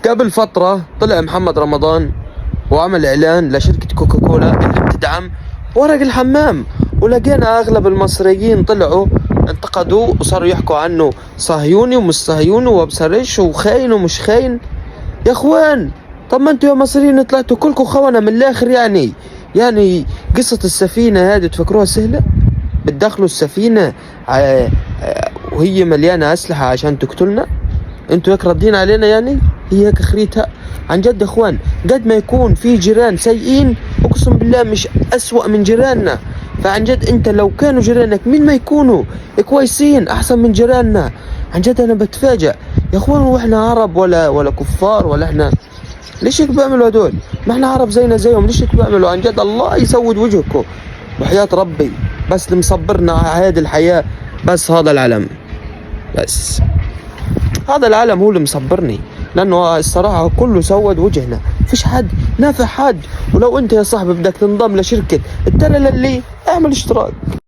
قبل فترة طلع محمد رمضان وعمل إعلان لشركة كوكاكولا اللي بتدعم ورق الحمام، ولقينا أغلب المصريين طلعوا انتقدوه وصاروا يحكوا عنه صهيوني ومش صهيوني وبسرش وخاين ومش خاين. يا اخوان، طب ما انتوا يا مصريين طلعتوا كلكم خونة من الآخر. يعني قصة السفينة هذه تفكروها سهلة؟ بتدخلوا السفينة وهي مليانة أسلحة عشان تقتلنا؟ انتوا هيك ردين علينا؟ يعني هي هيك اخريتها؟ عن جد يا اخوان، قد ما يكون في جيران سيئين اقسم بالله مش اسوأ من جيراننا. فعن جد انت لو كانوا جيرانك مين ما يكونوا كويسين احسن من جيراننا. عن جد انا بتفاجأ يا اخوان، واحنا عرب ولا كفار ولا احنا؟ ليش هيك بيعملوا هدول؟ ما احنا عرب زينا زيهم، ليش هيك بيعملوا؟ عن جد الله يسود وجهكم وحياة ربي. بس اللي مصبرنا على هذه الحياة بس هذا العلم، بس هذا العالم هو اللي مصبرني، لانه الصراحة كله سود وجهنا، فيش حد نافع حد. ولو انت يا صاحبي بدك تنضم لشركة الترى للي اعمل اشتراك.